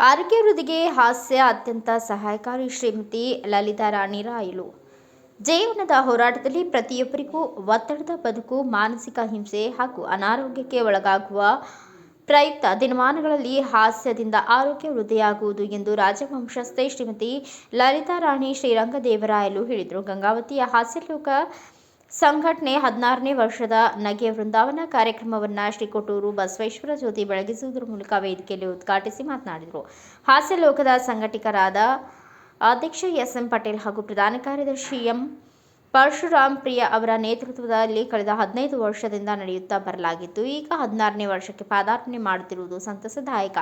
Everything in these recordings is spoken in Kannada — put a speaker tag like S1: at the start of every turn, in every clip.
S1: ಆರೋಗ್ಯ ವೃದ್ಧಿಗೆ ಹಾಸ್ಯ ಅತ್ಯಂತ ಸಹಾಯಕಾರಿ. ಶ್ರೀಮತಿ ಲಲಿತಾ ರಾಣಿ ರಾಯಲು. ಜೀವನದ ಹೋರಾಟದಲ್ಲಿ ಪ್ರತಿಯೊಬ್ಬರಿಗೂ ಒತ್ತಡದ ಬದುಕು, ಮಾನಸಿಕ ಹಿಂಸೆ ಹಾಗೂ ಅನಾರೋಗ್ಯಕ್ಕೆ ಒಳಗಾಗುವ ಪ್ರಯುಕ್ತ ದಿನಮಾನಗಳಲ್ಲಿ ಹಾಸ್ಯದಿಂದ ಆರೋಗ್ಯ ವೃದ್ಧಿಯಾಗುವುದು ಎಂದು ರಾಜವಂಶಸ್ಥೆ ಶ್ರೀಮತಿ ಲಲಿತಾ ರಾಣಿ ಶ್ರೀರಂಗದೇವರಾಯಲು ಹೇಳಿದರು. ಗಂಗಾವತಿಯ ಹಾಸ್ಯಲೋಕ ಸಂಘಟನೆ 16ನೇ ವರ್ಷದ ನಗೆ ವೃಂದಾವನ ಕಾರ್ಯಕ್ರಮವನ್ನು ಶ್ರೀ ಕೊಟ್ಟೂರು ಬಸವೇಶ್ವರ ಜ್ಯೋತಿ ಬೆಳಗಿಸುವುದರ ಮೂಲಕ ವೇದಿಕೆಯಲ್ಲಿ ಉದ್ಘಾಟಿಸಿ ಮಾತನಾಡಿದರು. ಹಾಸ್ಯಲೋಕದ ಸಂಘಟಕರಾದ ಅಧ್ಯಕ್ಷ ಎಸ್.ಎಂ. ಪಟೇಲ್ ಹಾಗೂ ಪ್ರಧಾನ ಕಾರ್ಯದರ್ಶಿ ಎಂ. ಪರಶುರಾಮ್ ಪ್ರಿಯ ಅವರ ನೇತೃತ್ವದಲ್ಲಿ ಕಳೆದ 15 ವರ್ಷದಿಂದ ನಡೆಯುತ್ತಾ ಬರಲಾಗಿದ್ದು, ಈಗ 16ನೇ ವರ್ಷಕ್ಕೆ ಪಾದಾರ್ಪಣೆ ಮಾಡುತ್ತಿರುವುದು ಸಂತಸದಾಯಕ.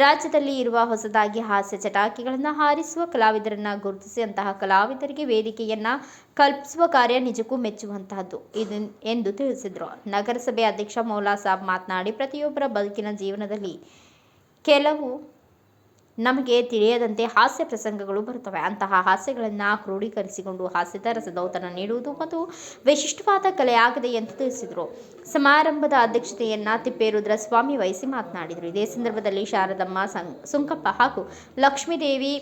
S1: ರಾಜ್ಯದಲ್ಲಿ ಇರುವ ಹೊಸದಾಗಿ ಹಾಸ್ಯ ಚಟಾಕಿಗಳನ್ನು ಹಾರಿಸುವ ಕಲಾವಿದರನ್ನು ಗುರುತಿಸಿ ಅಂತಹ ಕಲಾವಿದರಿಗೆ ವೇದಿಕೆಯನ್ನ ಕಲ್ಪಿಸುವ ಕಾರ್ಯ ನಿಜಕ್ಕೂ ಮೆಚ್ಚುವಂತಹದ್ದು ಎಂದು ತಿಳಿಸಿದರು. ನಗರಸಭೆ ಅಧ್ಯಕ್ಷ ಮೌಲಾ ಸಾಬ್ ಮಾತನಾಡಿ, ಪ್ರತಿಯೊಬ್ಬರ ಬದುಕಿನ ಜೀವನದಲ್ಲಿ ಕೆಲವು ನಮಗೆ ತಿಳಿಯದಂತೆ ಹಾಸ್ಯ ಪ್ರಸಂಗಗಳು ಬರುತ್ತವೆ. ಅಂತಹ ಹಾಸ್ಯಗಳನ್ನು ಕ್ರೋಢೀಕರಿಸಿಕೊಂಡು ಹಾಸ್ಯದ ರಸದೌತಣ ನೀಡುವುದು ಮತ್ತು ವಿಶಿಷ್ಟವಾದ ಕಲೆಯಾಗಿದೆ ಎಂದು ತಿಳಿಸಿದರು. ಸಮಾರಂಭದ ಅಧ್ಯಕ್ಷತೆಯನ್ನ ತಿಪ್ಪೇರುದ್ರಸ್ವಾಮಿ ವಹಿಸಿ ಮಾತನಾಡಿದರು. ಇದೇ ಸಂದರ್ಭದಲ್ಲಿ ಶಾರದಮ್ಮ ಸುಂಕಪ್ಪ ಹಾಗೂ ಲಕ್ಷ್ಮೀದೇವಿ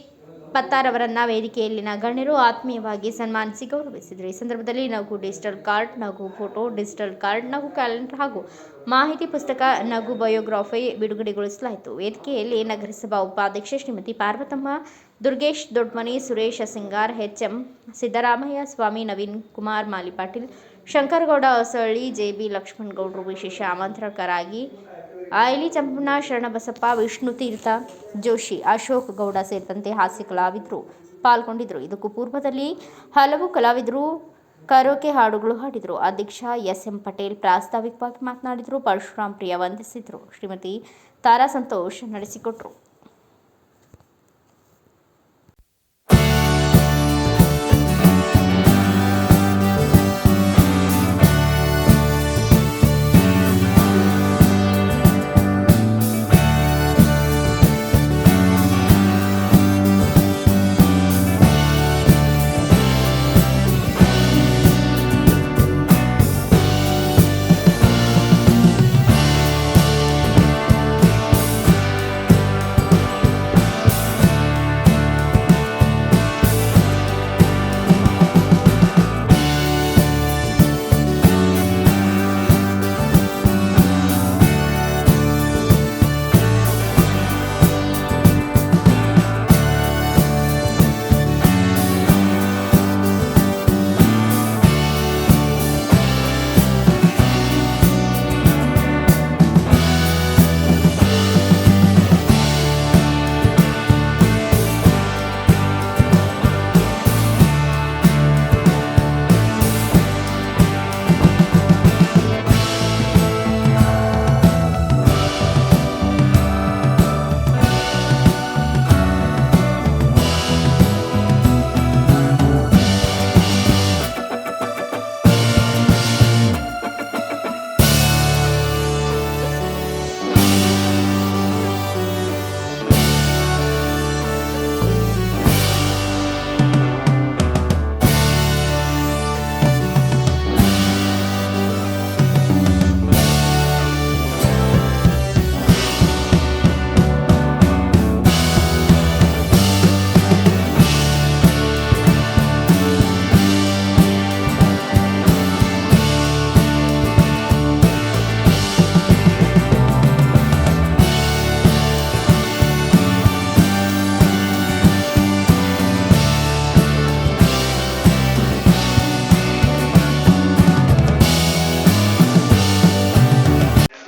S1: ಪತ್ತಾರವರನ್ನ ವೇದಿಕೆಯಲ್ಲಿನ ಗಣ್ಯರು ಆತ್ಮೀಯವಾಗಿ ಸನ್ಮಾನಿಸಿ ಗೌರವಿಸಿದರು. ಈ ಸಂದರ್ಭದಲ್ಲಿ ನಗು ಡಿಜಿಟಲ್ ಕಾರ್ಡ್, ನಗು ಫೋಟೋ ಡಿಜಿಟಲ್ ಕಾರ್ಡ್, ನಗು ಕ್ಯಾಲೆಂಡರ್ ಹಾಗೂ ಮಾಹಿತಿ ಪುಸ್ತಕ, ನಗು ಬಯೋಗ್ರಫಿ ಬಿಡುಗಡೆಗೊಳಿಸಲಾಯಿತು. ವೇದಿಕೆಯಲ್ಲಿ ನಗರಸಭಾ ಉಪಾಧ್ಯಕ್ಷೆ ಶ್ರೀಮತಿ ಪಾರ್ವತಮ್ಮ, ದುರ್ಗೇಶ್ ದೊಡ್ಮನಿ, ಸುರೇಶ ಸಿಂಗಾರ್, ಎಚ್.ಎಂ. ಸಿದ್ದರಾಮಯ್ಯ ಸ್ವಾಮಿ, ನವೀನ್ ಕುಮಾರ್ ಮಾಲಿಪಾಟೀಲ್, ಶಂಕರಗೌಡ ಹೊಸಳ್ಳಿ, ಜೆ.ಬಿ. ಲಕ್ಷ್ಮಣಗೌಡರು ವಿಶೇಷ ಆಮಂತ್ರಣಕರಾಗಿ ಆಯಲಿ ಚಂಪಣ್ಣ, ಶರಣಬಸಪ್ಪ, ವಿಷ್ಣುತೀರ್ಥ ಜೋಶಿ, ಅಶೋಕ್ ಗೌಡ ಸೇರಿದಂತೆ ಹಾಸ್ಯ ಕಲಾವಿದರು ಪಾಲ್ಗೊಂಡಿದ್ದರು. ಇದಕ್ಕೂ ಪೂರ್ವದಲ್ಲಿ ಹಲವು ಕಲಾವಿದರು ಕರೋಕೆ ಹಾಡುಗಳು ಹಾಡಿದರು. ಅಧ್ಯಕ್ಷ ಎಸ್.ಎಂ. ಪಟೇಲ್ ಪ್ರಾಸ್ತಾವಿಕವಾಗಿ ಮಾತನಾಡಿದರು. ಪರಶುರಾಮ್ ಪ್ರಿಯ ವಂದಿಸಿದರು. ಶ್ರೀಮತಿ ತಾರಾ ಸಂತೋಷ್ ನಡೆಸಿಕೊಟ್ಟರು.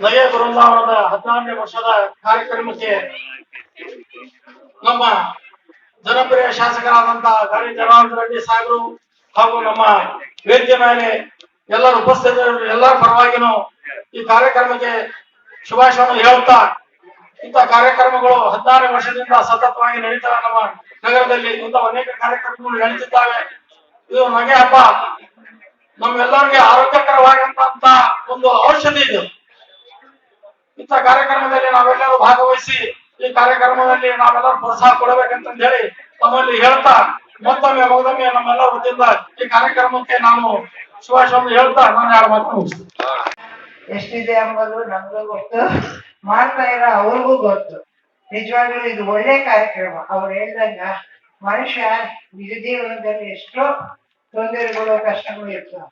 S2: ನಗೆ ಬೃಂದಾವನದ 16ನೇ ವರ್ಷದ ಕಾರ್ಯಕ್ರಮಕ್ಕೆ ನಮ್ಮ ಜನಪ್ರಿಯ ಶಾಸಕರಾದಂತಹ ಗಾಳಿ ಜನಾರ್ದನ ರೆಡ್ಡಿ ಸಾಗರು ಹಾಗೂ ನಮ್ಮ ವೇದಿಕೆ ಮೇಲೆ ಎಲ್ಲರೂ ಉಪಸ್ಥಿತರಿರುವ ಎಲ್ಲರ ಪರವಾಗಿನೂ ಈ ಕಾರ್ಯಕ್ರಮಕ್ಕೆ ಶುಭಾಶಯವನ್ನು ಹೇಳುತ್ತಾ, ಇಂಥ ಕಾರ್ಯಕ್ರಮಗಳು 16ನೇ ವರ್ಷದಿಂದ ಸತತವಾಗಿ ನಡೀತವೆ. ನಮ್ಮ ನಗರದಲ್ಲಿ ಇಂಥ ಅನೇಕ ಕಾರ್ಯಕ್ರಮಗಳು ನಡೀತಿದ್ದಾವೆ. ಇದು ನಗೆ ಹಬ್ಬ ನಮ್ಮೆಲ್ಲರಿಗೆ ಆರೋಗ್ಯಕರವಾದಂತ ಒಂದು ಔಷಧಿ ಇದು. ಇಂಥ ಕಾರ್ಯಕ್ರಮದಲ್ಲಿ ನಾವೆಲ್ಲರೂ ಭಾಗವಹಿಸಿ ಈ ಕಾರ್ಯಕ್ರಮದಲ್ಲಿ ನಾವೆಲ್ಲರೂ ಪ್ರೋತ್ಸಾಹ ಕೊಡಬೇಕಂತ ಹೇಳಿ ತಮ್ಮಲ್ಲಿ ಹೇಳ್ತಾ, ಮತ್ತೊಮ್ಮೆ ಮಗದೊಮ್ಮೆ ನಮ್ಮೆಲ್ಲರ ವತಿಯಿಂದ ಈ ಕಾರ್ಯಕ್ರಮಕ್ಕೆ ನಾನು ಶುಭಾಶಯವನ್ನು ಹೇಳ್ತಾ ನಾನು 2 ಮಾತು ಮುಗಿಸ್ತೇನೆ.
S3: ಎಷ್ಟಿದೆ ಎಂಬುದು ನಮಗೂ ಗೊತ್ತು, ಮಾಡ್ತಾ ಇರೋ ಅವ್ರಿಗೂ ಗೊತ್ತು. ನಿಜವಾಗ್ಲೂ ಇದು ಒಳ್ಳೆ ಕಾರ್ಯಕ್ರಮ. ಅವ್ರು ಹೇಳ್ದಂಗ ಮನುಷ್ಯ ನಿಜ ಜೀವನದಲ್ಲಿ ಎಷ್ಟೋ ತೊಂದರೆಗಳು ಕಷ್ಟಗಳು ಇರ್ತವೆ,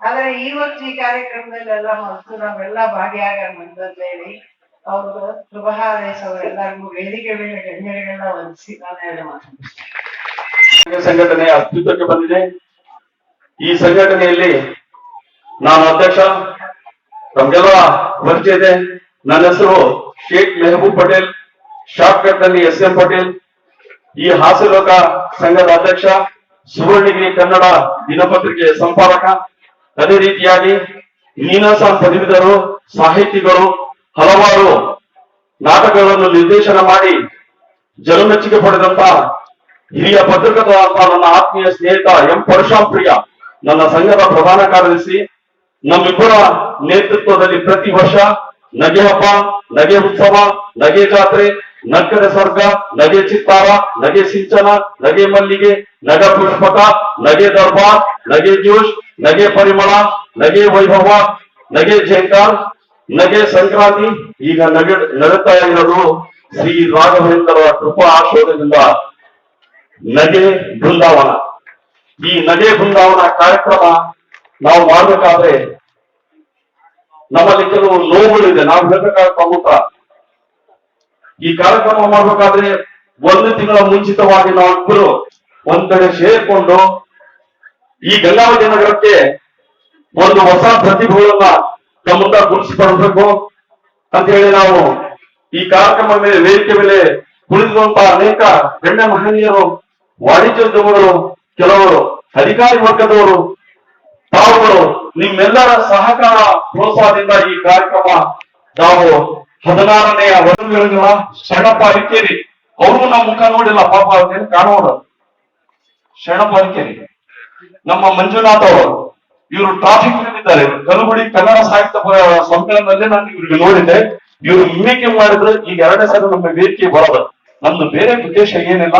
S3: ಆದ್ರೆ ಇವತ್ತು ಈ ಕಾರ್ಯಕ್ರಮದಲ್ಲೆಲ್ಲ ಮತ್ತು ನಾವೆಲ್ಲ ಭಾಗಿಯಾಗೋಣ ಅಂತ ಹೇಳಿ ಅವರು ಶುಭ ಹಾರೈಸೋರೆಲ್ಲರಿಗೂ ವೇದಿಕೆ ಮೇಲೆ ಗಣ್ಯರಿಗೆಲ್ಲ ವಂದಿಸಿ ನಾನು ಹೇಳಿ ಮಾತಾಡ್ತೀನಿ.
S4: ಸಂಘಟನೆ ಅಸ್ತಿತ್ವಕ್ಕೆ ಬಂದಿದೆ. ಈ ಸಂಘಟನೆಯಲ್ಲಿ ನಾನು ಅಧ್ಯಕ್ಷ. ತಮ್ಗೆಲ್ಲ ಪರಿಚಯ ಇದೆ. ನನ್ನ ಹೆಸರು ಶೇಖ್ ಮೆಹಬೂಬ್ ಪಟೇಲ್, ಶಾರ್ಟ್ ಕಟ್ ನಲ್ಲಿ SM ಪಟೇಲ್. ಈ ಹಾಸ್ಯಲೋಕ ಸಂಘದ ಅಧ್ಯಕ್ಷ, ಸುವರ್ಣಗಿರಿ ಕನ್ನಡ ದಿನಪತ್ರಿಕೆ ಸಂಪಾದಕ. ಅದೇ ರೀತಿಯಾಗಿ ನೀನಾಸಂ ಪದವೀಧರು, ಸಾಹಿತಿಗಳು, ಹಲವಾರು ನಾಟಕಗಳನ್ನು ನಿರ್ದೇಶನ ಮಾಡಿ ಜನಮೆಚ್ಚುಗೆ ಪಡೆದಂತ ಹಿರಿಯ ಪತ್ರಕರ್ತ ನನ್ನ ಆತ್ಮೀಯ ಸ್ನೇಹಿತ ಎಂ ಪರಶುರಾಮ್ ಪ್ರಿಯ ನನ್ನ ಸಂಘದ ಪ್ರಧಾನ ಕಾರ್ಯದರ್ಶಿ. ನಮ್ಮಿಬ್ಬರ ನೇತೃತ್ವದಲ್ಲಿ ಪ್ರತಿ ವರ್ಷ ನಗೆ ಹಬ್ಬ, ನಗೆ ಉತ್ಸವ, ನಗೆ ಜಾತ್ರೆ, ನಕ್ಕರೆ ಸ್ವರ್ಗ, ನಗೆ ಚಿತ್ತಾರ, ನಗೆ ಸಿಂಚನ, ನಗೆ ಮಲ್ಲಿಗೆ, ನಗ ಪುಷ್ಪಕ, ನಗೆ ದರ್ಬಾರ್, ನಗೆ ಜೋಶ್, ನಗೆ ಪರಿಮಳ, ನಗೆ ವೈಭವ, ನಗೆ ಜಯಂಕಾರ್, ನಗೆ ಸಂಕ್ರಾಂತಿ ಈಗ ನಗುತ್ತಾ ಇರೋದು ಶ್ರೀ ರಾಘವೇಂದ್ರ ಕೃಪಾ ಆಶೀರ್ವಾದದಿಂದ ನಗೆ ಬೃಂದಾವನ. ಈ ನಗೆ ಬೃಂದಾವನ ಕಾರ್ಯಕ್ರಮ ನಾವು ಮಾಡ್ಬೇಕಾದ್ರೆ ನಮ್ಮಲ್ಲಿ ಕೆಲವು ನೋವುಗಳಿದೆ. ನಾವು ಹೇಳ್ಬೇಕಾದ ಪ್ರಮುಖ ಈ ಕಾರ್ಯಕ್ರಮ ಮಾಡ್ಬೇಕಾದ್ರೆ 1 ತಿಂಗಳ ಮುಂಚಿತವಾಗಿ ನಾವಿಬ್ಬರು ಒಂದ್ ಕಡೆ ಸೇರ್ಕೊಂಡು ಈ ಗಂಗಾವತಿ ನಗರಕ್ಕೆ ಒಂದು ಹೊಸ ಪ್ರತಿಭೆಗಳನ್ನ ತಮ್ಮ ಗುರುತಿಸಿಕೊಳ್ಬೇಕು ಅಂತ ಹೇಳಿ ನಾವು ಈ ಕಾರ್ಯಕ್ರಮ ಮೇಲೆ ವೇದಿಕೆ ಮೇಲೆ ಕುಳಿತುವಂತಹ ಅನೇಕ ಗಣ್ಯ ಮಹನೀಯರು, ವಾಣಿಜ್ಯೋದ್ಯಮಗಳು, ಕೆಲವರು ಅಧಿಕಾರಿ ವರ್ಗದವರು, ತಾವುಗಳು ನಿಮ್ಮೆಲ್ಲರ ಸಹಕಾರ ಪ್ರೋತ್ಸಾಹದಿಂದ ಈ ಕಾರ್ಯಕ್ರಮ ನಾವು 16ನೆಯ ವರ್ಷಗಳ ಶರಣಪ್ಪ ಅರಿಕೇರಿ ಅವ್ರಿಗೂ ನಾವು ಮುಖ ನೋಡಿಲ್ಲ, ಪಾಪ ಅವ್ರೇನು ಕಾಣೋಣ. ಶರಣಪ್ಪ ಅರಿಕೇರಿ, ನಮ್ಮ ಮಂಜುನಾಥ್ ಅವರು, ಇವರು ಟ್ರಾಫಿಕ್ ಇದ್ದಾರೆ. ಕಲಬುಡಿ ಕನ್ನಡ ಸಾಹಿತ್ಯ ಸಮ್ಮೇಳನದಲ್ಲಿ ನಾನು ಇವ್ರಿಗೆ ನೋಡಿದ್ದೆ. ಇವರು ಮಿಮಿಕ್ರಿ ಮಾಡಿದ್ರೆ ಈಗ 2ನೇ ಸಲ ನಮ್ಮ ವೇದಿಕೆ ಬರೋದು. ನಮ್ದು ಬೇರೆ ಉದ್ದೇಶ ಏನಿಲ್ಲ,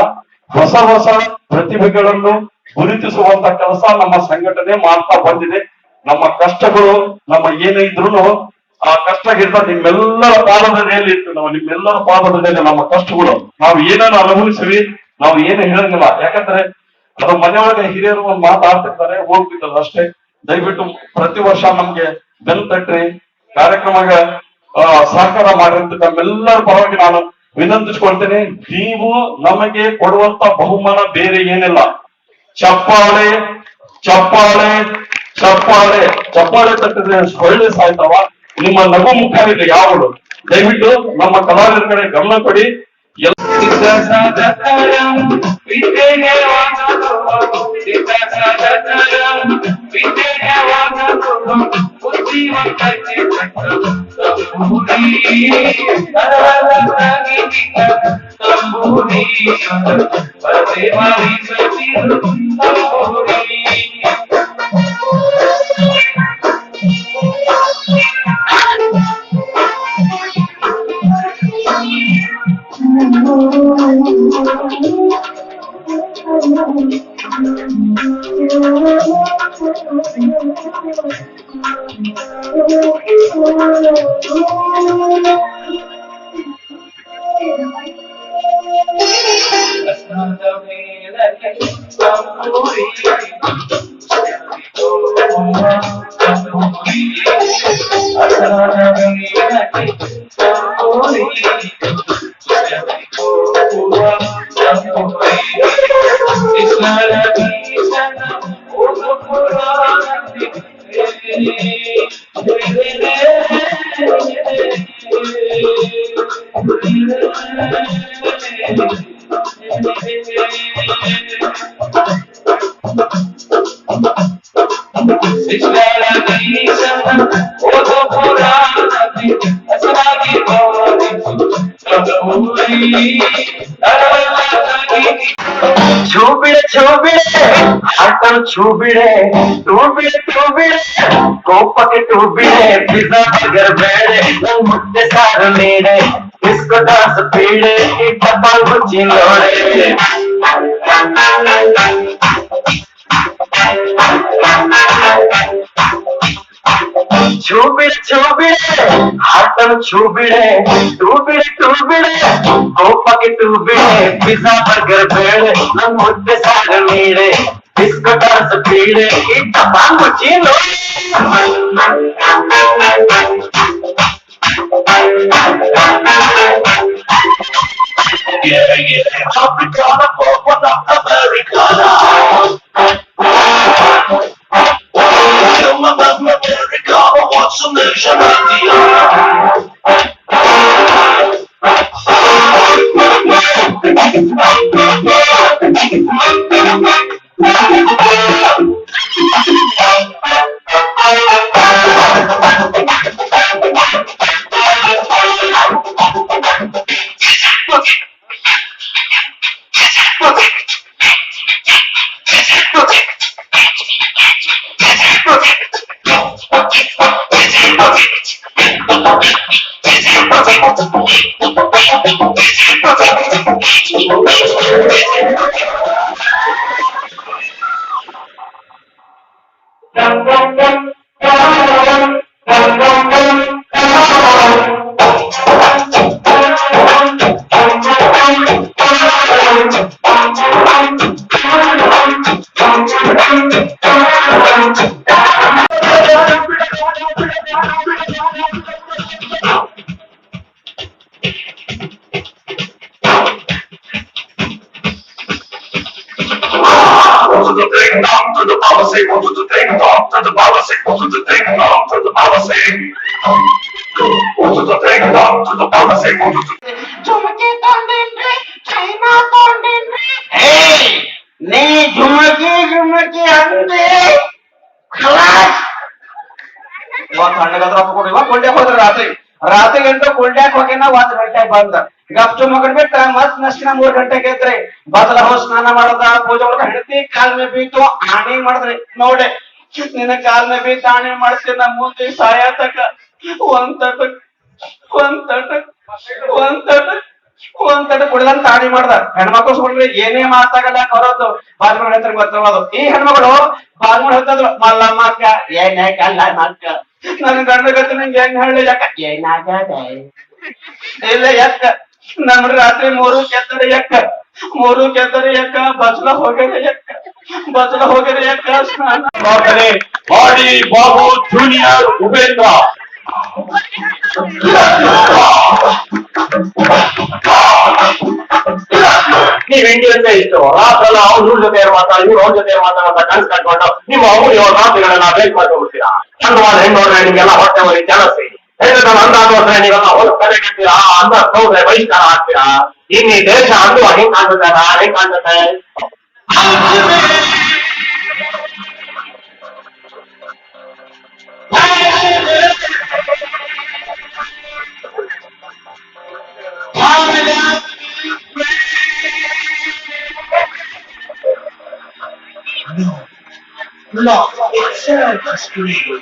S4: ಹೊಸ ಹೊಸ ಪ್ರತಿಭೆಗಳನ್ನು ಗುರುತಿಸುವಂತ ಕೆಲಸ ನಮ್ಮ ಸಂಘಟನೆ ಮಾಡ್ತಾ ಬಂದಿದೆ. ನಮ್ಮ ಕಷ್ಟಗಳು ನಮ್ಮ ಏನೇ ಇದ್ರು ಆ ಕಷ್ಟ ಗಿಂತ ನಿಮ್ಮೆಲ್ಲರ ಪಾದದಲ್ಲಿ ಇತ್ತು. ನಾವು ನಿಮ್ಮೆಲ್ಲರ ಪಾದದಲ್ಲಿ ನಮ್ಮ ಕಷ್ಟಗಳು ನಾವು ಏನೇನು ಅನುಭವಿಸಿವಿ, ನಾವು ಏನು ಹೇಳಂಗಿಲ್ಲ. ಯಾಕಂದ್ರೆ ಅದು ಮನೆಯೊಳಗೆ ಹಿರಿಯರು ಒಂದು ಮಾತಾಡ್ತಿರ್ತಾರೆ, ಹೋಗ್ತಿದ್ದಲ್ಲ ಅಷ್ಟೇ. ದಯವಿಟ್ಟು ಪ್ರತಿ ವರ್ಷ ನಮ್ಗೆ ಬೆನ್ ತಟ್ಟಿ ಕಾರ್ಯಕ್ರಮಕ್ಕೆ ಸಹಕಾರ ಮಾಡಿರಂತ ನಮ್ಮೆಲ್ಲರ ಪರವಾಗಿ ನಾನು ವಿನಂತಿಸ್ಕೊಳ್ತೇನೆ. ನೀವು ನಮಗೆ ಕೊಡುವಂತ ಬಹುಮಾನ ಬೇರೆ ಏನಿಲ್ಲ. ಚಪ್ಪಾಳೆ ಚಪ್ಪಾಳೆ ಚಪ್ಪಾಳೆ ಚಪ್ಪಾಳೆ ತಟ್ಟಿದ್ರೆ ಒಳ್ಳೆ ಸಾಯ್ತಾವ. ನಿಮ್ಮ ನಗು ಮುಖ ಇದೆ ಯಾವುದು. ದಯವಿಟ್ಟು ನಮ್ಮ ಕಲಾವಿದರ ಕಡೆ ಗಮನ ಕೊಡಿ.
S5: छूबिड़े टूबिड़े कोपक टूबिड़े पिज़्ज़ा बर्गर बेड़े मुट्टे सार नीड़े इसको दास पीड़े डब्बा गुच्ची लोड़े छू बिड़े हाथम छू बिड़े टू बिड़े गोपके टू बिड़े पिज्जा बर्गर ಬೇಳೆ ನನ್ ಮುದ್ದೆ ಸಾರು ನೀಡೆ ಬಿಸ್ಕಟ್ ಅರಸ ಬೀಡೆ ಇಟ್ಟ bomb ಚೀನು Yeah, yeah, Africana, Africana, Americana. America, what's the nation idea? To the thing, down to the policy, go to the thing, down to the policy, go to the thing, down to the policy. Go to the thing, down to the policy, go to the
S3: झुमके तोंडेन्री चैना तोंडेन्री
S5: ನೀ ಜುಮಕಿ ಅಂದೆ ಖಲಾಸ್ ಇವತ್ತು ಹಣ್ಣಗಾದ್ರ ರೊಕ್ಕ ಕೊಡಿ ಇವಾಗ ಕೊಂಡ್ಯಾಕ್ ಹೋದ್ರ ರಾತ್ರಿ ಗಂಟೆ ಕೊಂಡ್ಯಾಕ್ ಹೋಗಿನ 1 ಗಂಟೆಗೆ ಬಂದ ಗಪ್ಚು ಮಗನ್ ಬಿಟ್ಟ ಮತ್ ನಷ್ಟಿನ 3 ಗಂಟೆಗೆ ಎದ್ರಿ ಬದಲ ಹೋಗಿ ಸ್ನಾನ ಮಾಡದ ಪೂಜೆ ಒಳಗ ಹೆಂಡತಿ ಕಾಲ್ ಮೇ ಬೀತು ಆಣಿ ಮಾಡಿದ್ರಿ ನೋಡೆ ನಿನ್ನ ಕಾಲ್ ಮೇ ಬೀತು ಆಣಿ ಮಾಡಿಸಿ ನಮ್ಮ ಮುಂದೆ ಸಾಯತಕ ಒಂದ್ ತಟ ಕುಡಿದಂತ ಆಣಿ ಮಾಡ್ದ ಹೆಣ್ಮಕ್ಳು ಸುಳ್ರಿ ಏನೇ ಮಾತಾಗಲ್ಲ ಹೊರದ್ದು ಬಾಜ್ಮಗಳು ಹೇಳ್ತಾರೆ ಗೊತ್ತವದು ಈ ಹೆಣ್ಮಗಳು ಬಾಜ್ಮಗಳು ಹೇಳ್ತದ್ರು ಮಲ್ಲಮ್ಮಕ್ಕ ಏನೇ ಕಲ್ಲ ಮಕ್ಕ ನನ್ ಗಂಡ ಗತಿ ನಿಂಗೆ ಹೆಂಗ್ ಹೇಳಿ ಯಾಕ ಏನಾಗದೆ ಇಲ್ಲ ಯಾಕ ನಮ್ರಿ ರಾತ್ರಿ 3 ಕೆತ್ತರೆ ಯಾಕ ಬಚ್ಚಲ ಹೋಗ್ಯಾರ ಯಾಕ ಸ್ನಾನ
S4: ಬಾಡಿ ಬಾಬು ಜೂನಿಯರ್ ಉಪೇಂದ್ರ ನೀವ್ ಹೆಂಗಿರುತ್ತೆ ಇಷ್ಟು ರಾತ್ರೆಲ್ಲ ಅವ್ರ ಜೊತೆ ಮಾತಾಡಿ ನೀವು ಅವ್ರ ಜೊತೆ ಮಾತಾಡೋದ ಕನ್ಸ್ ಕಟ್ಕೊಂಡು ನೀವು ಅವ್ರು ಇವ್ರ ರಾತ್ರಿಗಳನ್ನ ಬೇಕ್ ಮಾಡ್ಕೊಂಡ್ಬಿಡ್ತೀರಾ ಚಂದವಾದ ಹೆಣ್ಣೋಡ್ರೆ ನಿಮ್ಗೆಲ್ಲ ಹೊಟ್ಟೆ ಮರಿ ಜಾಸ್ತಿ ಹೆಣ್ಣು ಅಂದ ಹೋದ್ರೆ ನೀವೆಲ್ಲ ಹೊಲ ಕಲೆ ಕಟ್ತೀರಾ ಅಂದ ಹೋದ್ರೆ ಬಹಿಷ್ಕಾರ ಆಗ್ತೀರಾ ಇನ್ನು ಈ ದೇಶ ಅಂದು ಹೆಂಗ್ ಕಾಣ್ಸುತ್ತೆ
S5: No, it's a screen.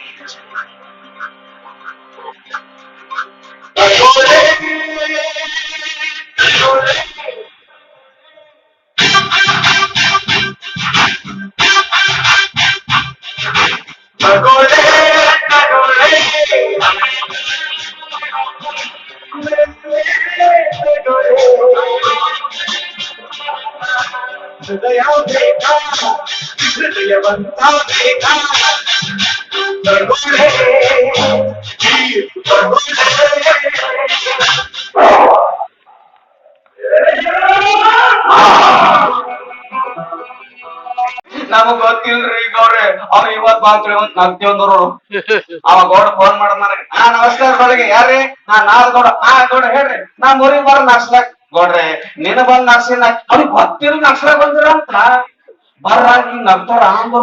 S5: ನಮಗ್ ಗೊತ್ತಿಲ್ರಿ ಗೌಡ್ರೆ ಅವ್ರು ಇವತ್ ಬಾಂತ್ರಿ ನಗ್ತಿವಂದ್ರು ಅವ ಗೌಡ ಫೋನ್ ಮಾಡದ್ ನನಗೆ ನಮಸ್ಕಾರ ಬೆಳಗ್ಗೆ ಯಾರ್ರಿ ಗೌಡ ಗೌಡ ಹೇಳ್ರಿ ನಾ ಊರಿಗೆ ಬರ ನಡ್ಸ್ಲಾಕ್ ಗೌಡ್ರೆ ನೀನು ಬಂದ್ ನಡ್ಸಿ ಅವ್ರಿಗೆ ಗೊತ್ತಿಲ್ಲ ನಡ್ಸ್ಲಾಕ್ ಬಂದಿರ ಅಂತ ಬರ್ರ ಹಿಂಗ್ ನಗ್ತಾರ ಅಂದ್ರು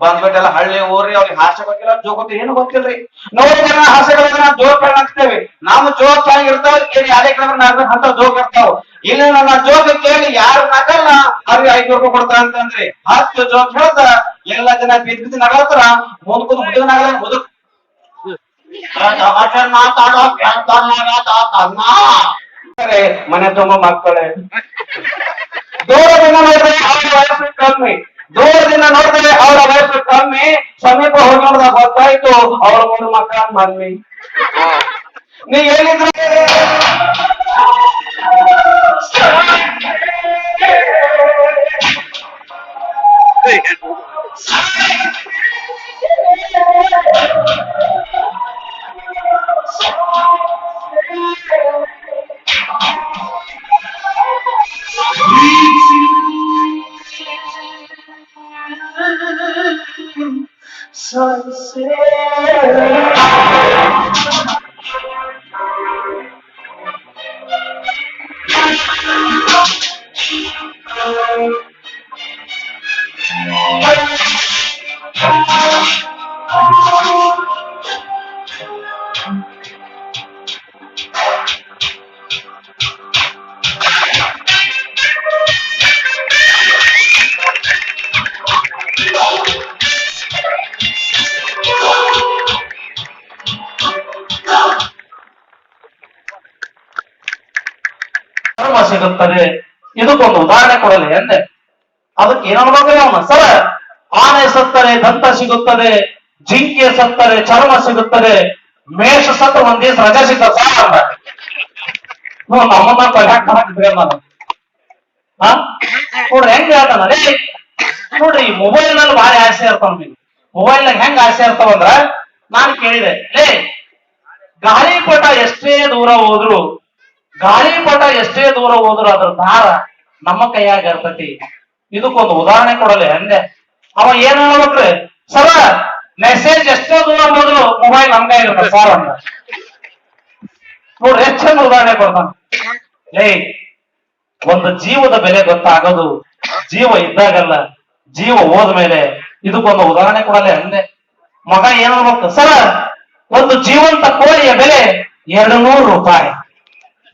S5: ಬಂದ್ಬಿಟ್ಟೆಲ್ಲ ಹಳ್ಳಿ ಊರಿ ಅವ್ರಿಗೆ ಹಾಸ್ಯ ಗೊತ್ತಿಲ್ಲ ಜೋಕ್ ಗೊತ್ತಿಲ್ಲ ಏನು ಗೊತ್ತಿಲ್ರಿ ನೋಡಿ ಜನ ಹಾಸ್ಯಗಳನ್ನ ನಾವು ಜೋಕ್ ಹೇಳಿ ನಗ್ತೇವೆ ನಾವು ಜೋಕ್ ಚೆನ್ನಾಗಿರ್ತಾವ ಕೇಳಿ ಯಾರೇ ಕ್ರಮ ನಗ್ಬೇಕು ಅಂತ ಜೋಕ್ ಇರ್ತಾವ ಇಲ್ಲಿ ನನ್ನ ಜೋಕ್ ಕೇಳಿ ಯಾರು ನಗಲ್ಲ ಅವ್ರಿಗೆ 500 ರೂಪಾಯಿ ಕೊಡ್ತಾರ ಅಂತಂದ್ರಿ 10 ಜೋಕ್ ಹೇಳ್ದ ಎಲ್ಲ ಜನ ಬಿದ್ದು ನಗಲ್ತಾರ ಮುಂದ್ಕೂದ್ ಮುದುಕ ನಗಲ ಮುದುಕ್ ಮಾತಾಡೋ ಮನೆ ತುಂಬಾ ಮಕ್ಕಳೇ ದೂರದಿಂದ ನೋಡಿದ್ರೆ ಅವರ ವಯಸ್ಸು ಕಮ್ಮಿ ಒಮ್ಮೆ ಸಮೀಪ ಹೋಗಿ ನೋಡಿದಾಗ ಗೊತ್ತಾಯ್ತು ಅವಳ ಮೂರು ಮಕ್ಕಳ ಮಮ್ಮಿ. ನೀ ಹೇಳಿದ್ರೆ
S6: ಧರ್ಮ ಸಿಗುತ್ತದೆ. ಇದಕ್ಕೊಂದು ಉದಾಹರಣೆ ಕೊಡಲಿ ಎಂದೆ. ಅದಕ್ಕೆ ಏನನ್ಬೇಕು ಅವನು ಸರ, ಆನೆ ಸತ್ತರೆ ದಂತ ಸಿಗುತ್ತದೆ, ಜಿಂಕೆ ಸತ್ತರೆ ಚರ್ಮ ಸಿಗುತ್ತದೆ, ಮೇಷ ಸತ್ತ ಒಂದ್ ದಿವಸ ರಜೆ ಸಿಗ್ತದೆ ಸರ್ ಅಂದ. ನಮ್ಮನ್ನ ಹಾಕಿದ್ರೆ ನಾನು ನೋಡ್ರಿ ಹೆಂಗ್ ಹೇಳ್ತಾನ ರೀ. ನೋಡ್ರಿ ಈ ಮೊಬೈಲ್ ನಲ್ಲಿ ಭಾರಿ ಆಸೆ ಇರ್ತಾವ ನಿಮ್ಗೆ. ಮೊಬೈಲ್ ನಾಗ ಹೆಂಗ್ ಆಸೆ ಇರ್ತಾವಂದ್ರ, ನಾನು ಕೇಳಿದೆ ಲೇ ಗಾಳಿಪಟ ಎಷ್ಟೇ ದೂರ ಹೋದ್ರು ಅದ್ರ ದಾರ ನಮ್ಮ ಕೈಯಾಗ ಇರ್ತತಿ. ಇದಕ್ಕೊಂದು ಉದಾಹರಣೆ ಕೊಡಲಿ ಅಂದೆ. ಅವ ಏನ್ ಹೇಳ್ಬೇಕ್ರಿ ಸರ, ಮೆಸೇಜ್ ಎಷ್ಟೇ ದೂರ ಹೋದ್ರು ಮೊಬೈಲ್ ನಮ್ ಕೈಯಾಗ ಇರ್ತದೆ ಸರ್ ಅಂತ. ನೋಡ್ರಿ ಎಷ್ಟು ಚಂದ ಉದಾಹರಣೆ ಕೊಡ್ತಾನ. ಲೇ ಒಂದು ಜೀವದ ಬೆಲೆ ಗೊತ್ತಾಗೋದು ಜೀವ ಇದ್ದಾಗಲ್ಲ, ಜೀವ ಹೋದ್ಮೇಲೆ. ಇದಕ್ಕೊಂದು ಉದಾಹರಣೆ ಕೊಡಲಿ ಅಂದೆ. ಮಗ ಏನ್ ಹೇಳ್ಬೇಕು ಸರ, ಒಂದು ಜೀವಂತ ಕೋಳಿಯ ಬೆಲೆ 200 ರೂಪಾಯಿ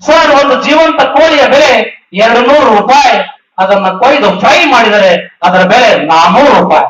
S6: ಸರ್. ಒಂದು ಜೀವಂತ ಕೋಳಿಯ ಬೆಲೆ 200 ರೂಪಾಯಿ. ಅದನ್ನ ಕೊಯ್ದು ಫ್ರೈ ಮಾಡಿದರೆ ಅದರ ಬೆಲೆ 400 ರೂಪಾಯಿ.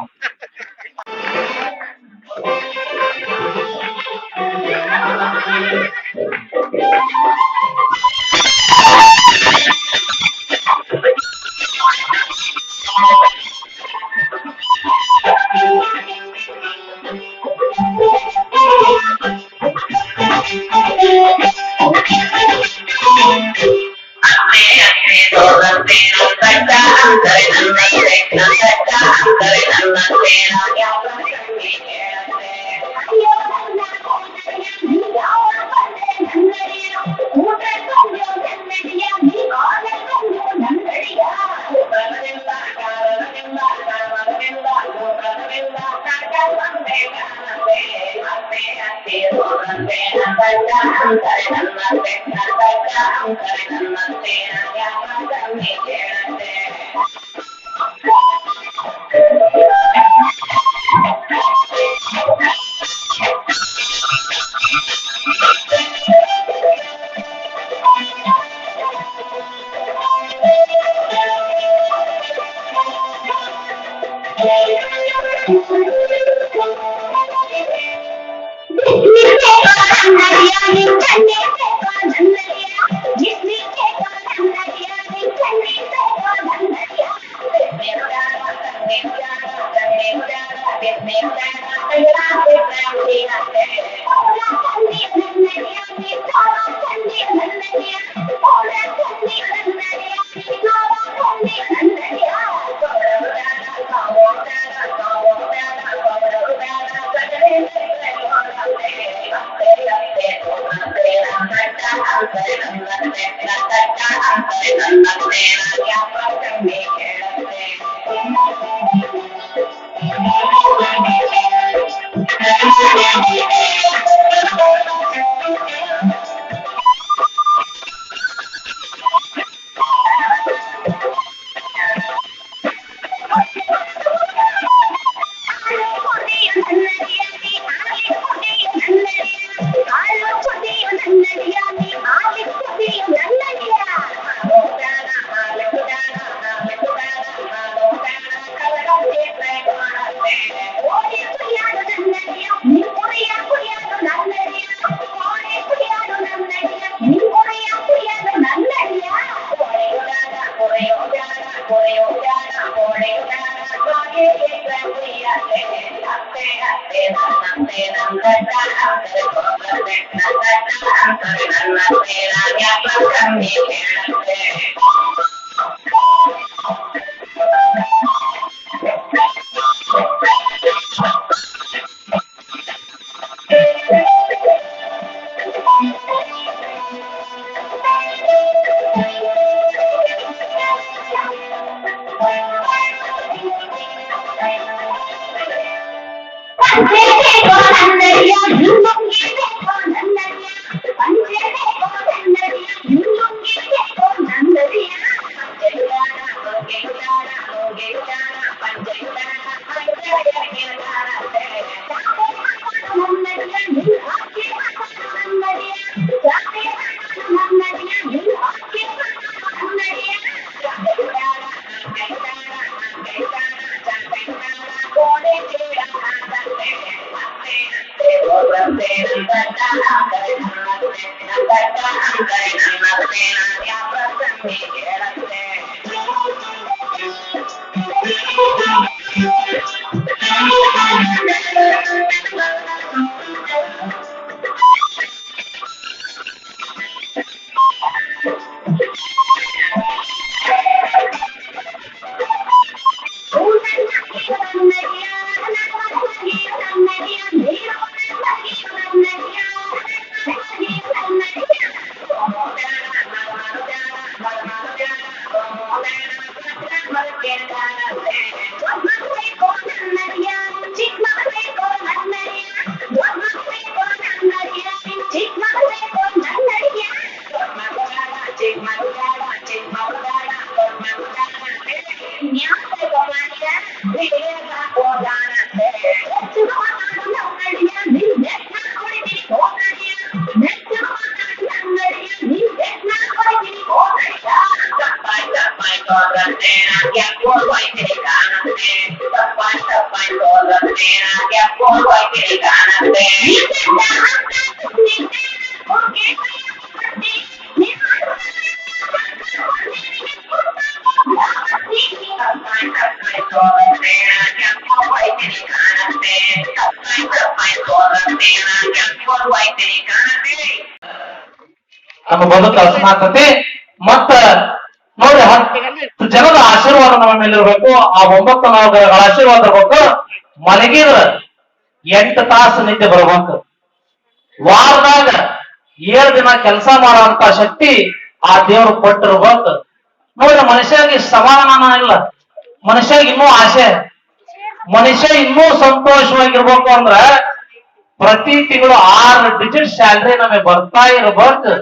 S6: ನಮ್ಮ ಬದುಕು ಹಸನಾಗ್ತತಿ. ಮತ್ತ ನೋಡಿ, 10 ಜನದ ಆಶೀರ್ವಾದ ನಮ್ಮ ಮೇಲೆ ಇರ್ಬೇಕು. ಆ 9 ನವಗ್ರಹಗಳ ಆಶೀರ್ವಾದ ಇರ್ಬೇಕು. ಮಲಗಿದ್ರ 8 ತಾಸು ನಿದ್ದೆ ಬರ್ಬೇಕು. ವಾರದಾಗ 7 ದಿನ ಕೆಲಸ ಮಾಡುವಂತ ಶಕ್ತಿ ಆ ದೇವ್ರು ಕೊಟ್ಟಿರ್ಬೇಕು. ನೋಡಿ, ಮನುಷ್ಯಗೆ ಸಮಾಧಾನ ಇಲ್ಲ, ಮನುಷ್ಯಗೆ ಇನ್ನೂ ಆಸೆ. ಮನುಷ್ಯ ಇನ್ನೂ ಸಂತೋಷವಾಗಿರ್ಬೇಕು ಅಂದ್ರ ಪ್ರತಿ ತಿಂಗಳು 6 ಡಿಜಿಟ್ ಸ್ಯಾಲ್ರಿ ನಮಗೆ ಬರ್ತಾ ಇರ್ಬೇಕು.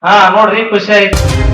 S6: ಹಾ ನೋಡ್ರಿ, ಖುಷಿ ಆಯ್ತು.